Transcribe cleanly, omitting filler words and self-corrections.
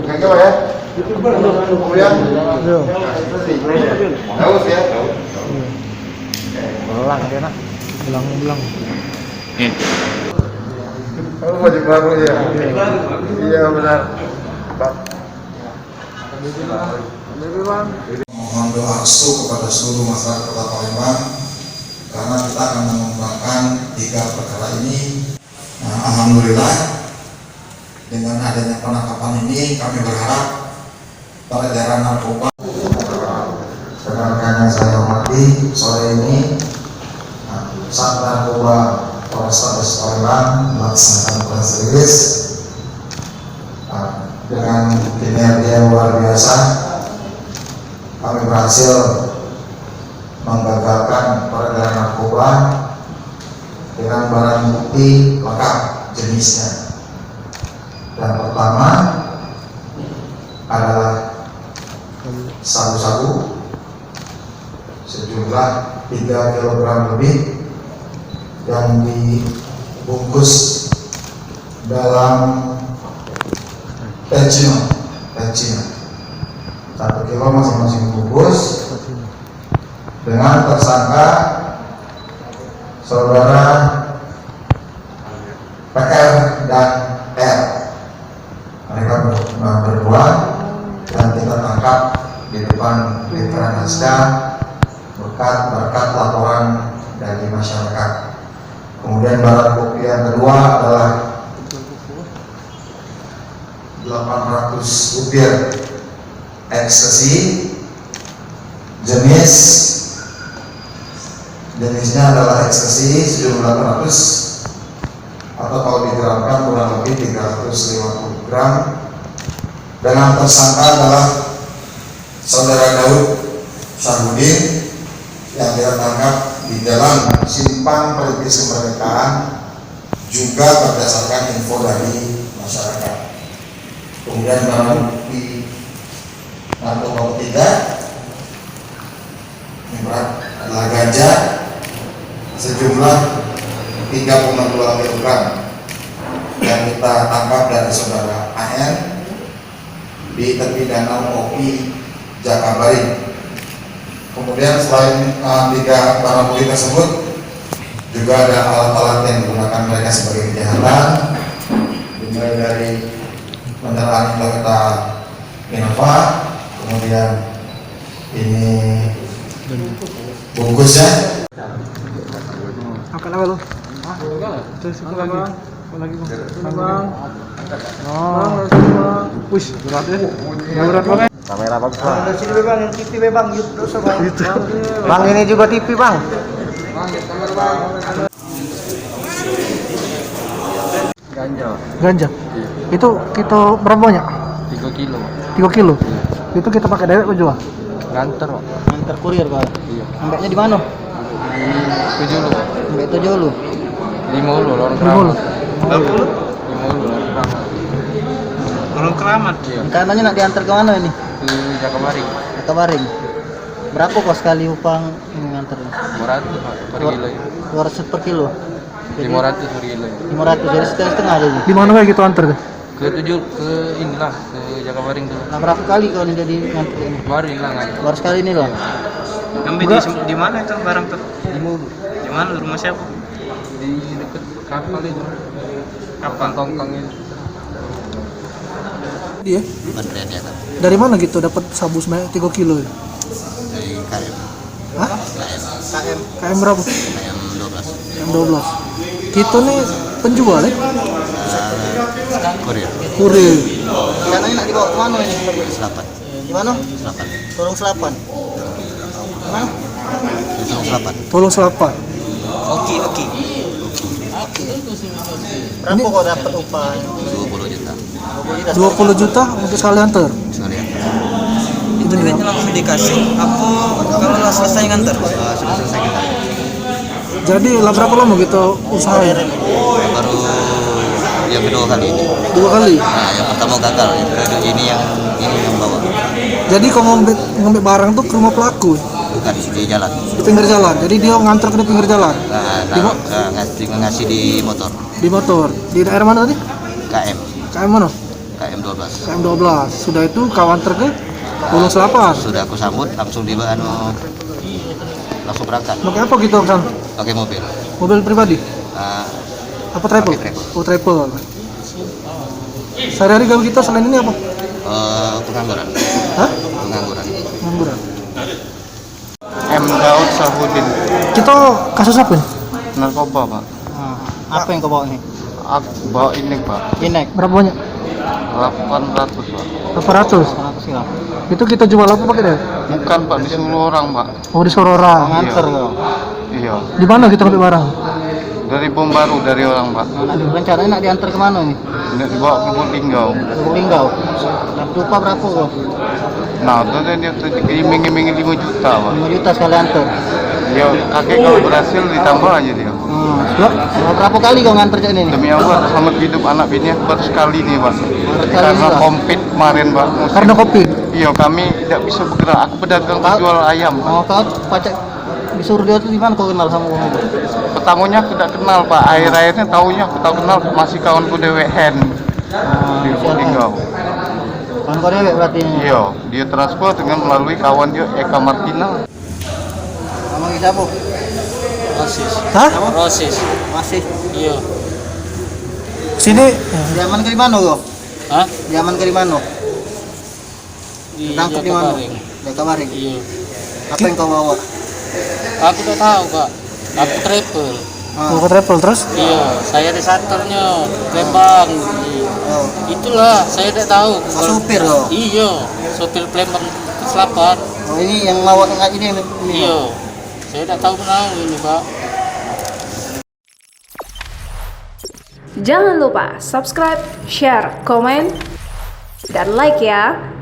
Kaki apa ya? Kemudian, tahu ya? Belang dia nak. Belang. Kamu wajib baru ya? Iya benar. Pak. Mohon doa restu kepada seluruh masyarakat Kota Palembang karena kita akan mengembangkan 3 perkara ini. Nah, alhamdulillah dengan adanya penangkapan ini kami berharap peredaran narkoba. Rekan-rekan yang saya hormati, sore ini Sat Narkoba Polrestabes Palembang melaksanakan press release dengan kinerja yang luar biasa. Kami berhasil menggagalkan peredaran narkoba dengan barang bukti lengkap jenisnya. Dan pertama adalah sabu-sabu sejumlah 3 kg lebih yang dibungkus dalam pensiun 1 kilo masing-masing bungkus dengan tersangka saudara PR dan R. Mereka berdua dan kita tangkap di depan Veteran Asda berkat laporan dari masyarakat. Kemudian barang bukti yang kedua adalah 800 butir ekstasi jenisnya adalah ekstasi sejumlah 800 atau kalau digramkan kurang lebih 350 gram dengan tersangka adalah saudara Daud Syarudin yang kita tangkap di Jalan Simpang Perintis Kemerdekaan juga berdasarkan info dari masyarakat. Kemudian barang bukti narkoba ketiga ini berat adalah ganja sejumlah 3,2 kg yang kita tangkap dari saudara AN di tepi danau Opi Jakabaring. Kemudian selain 3 barang bukti tersebut juga ada alat-alat yang digunakan mereka sebagai kejahatan, dimulai dari kendaraan Toyota Innova, kemudian ini bungkusnya. Angkat apa lu? Terus apa lagi bang? Oh, wih berat ya? Berat banget. Kamera bagus bang. Dari sini bang, yang TV bang, YouTube bang. Bang ini juga TV bang. Ganja. Itu kita berapa banyak? 3 kilo. 3 kilo. Itu kita pakai dewek apa jual? Nganter Pak. Antar kurir pak. Iya. Ambeknya di mana? Di 7 lu. Ambek 7 lu. 5 lu lorong 5 keramat. lu. 5 lu lorong keramat. Lorong keramat. Iya. Rencananya nak diantar ke mana ini? Ke Jakabaring. Jakabaring. Berapa kos sekali upang nganter? 500 Pak per kilo. 200 per kilo. 500 per kilo. 500 jadi setengah jadi. Di mana kayak gitu antar ke? Ke inilah ke Jakabaring tuh. Nah, berapa kali kau ini jadi nganter ini? Baru hilang aja. Baru sekali ini loh. Ngambil di mana itu barang tuh? Di Mulu. Di mana rumah siapa? Di dekat kapal itu. Kapal tongkang itu. Dia? Bandrian ya kan? Dari mana gitu dapat sabu sebanyak 3 kilo? Ya? Dari KM. Hah? KM. KM berapa? KM 12. KM 12. Kita nih penjual ya? Kurir. Kurir. Rencananya nak dibawa ke mana ini? Selapan. Di mana? Selapan. Tolong Selapan. Mana? Tolong Selapan. Tolong Selapan. Oke. Berapa kau dapat upah? 20 juta. 20 juta untuk sekali antar. Sekalian. Itu duitnya langsung dikasih apa kalau lah selesai nganter? Sudah selesai kita. Jadi lah berapa lama gitu usahanya? Baru yang kedua kali ini. 2 kali. Nah, yang pertama gagal. Yang kedua ini yang bawa. Jadi kau ngambil barang tuh ke rumah pelaku Bukan di jalan. di pinggir jalan. Jadi dia nganter ke pinggir jalan Ngasih di motor. di motor. Di daerah mana tadi? KM. KM mana? KM KM12. KM12. Sudah itu kawan truknya Gunung Selapan. Sudah aku sambut, langsung langsung berangkat. Pakai apa gitu ke sana? Pakai mobil. Mobil pribadi? Ah, Apa travel? Pakai travel. Oh, travel. Sehari-hari gawe kita selain ini apa? Pengangguran. Hah? Pengangguran. Pengangguran. M. Daud Sahudin, Kita kasus apa nih? narkoba pak. Apa yang kau bawa nih? Aku bawa ini pak, Inek. Berapa banyak? 800 pak. 800. Kenapa sih lah? Itu kita jual apa pakai deh? Bukan pak, disuruh orang pak. Oh, di Sorora. Nganter kau. Iya, Di mana kita ambil barang? dari bom baru dari orang pak. Aduh, rencananya nak diantar kemana nih? Nak dibawa ke Linggau. Ke Linggau. Dapat upah berapa kau? Nah, itu dia iming-iming 5 juta pak. 5 juta sekali antar. Ya, kakek kalau berhasil ditambah aja dia. Berapa kali kau nganter cak ini? Demi Allah, selamat hidup anak bini baru sekali nih pak. Sekali Karena juga? kompet kemarin pak. musim. Karena kopi. Iya, kami tidak bisa bergerak. Aku pedagang jual ayam. Oh, kau pajak disuruh dia tuh di mana kau kenal sama orang itu? Pertamanya aku tidak kenal pak. Akhir-akhirnya taunya aku tahu kenal masih kawanku Dewe Hen di Linggau. Kawan kau dewek berarti ini? Iya, dia transfer dengan melalui kawan dia Eka Martina. Sama kita apa? Hah? Proses, Masih. iya. Sini. Diaman ke di mana kau? Hah? Diaman ke di mana? Di Tangkap di mana? Jakabaring. Di Kabaring. Iya. Apa yang kau bawa? Aku udah tahu kak. Aku travel. Oh, ke travel terus? Iya. Saya desaternya Lembang. Oh, Itulah. Saya tidak tahu. supir kau? Iya. Sopir Lembang ke Selapan. Oh, ini yang ngawak ini. Iya. Saya tidak tahu kenal ini pak. Jangan lupa subscribe, share, komen, dan like ya.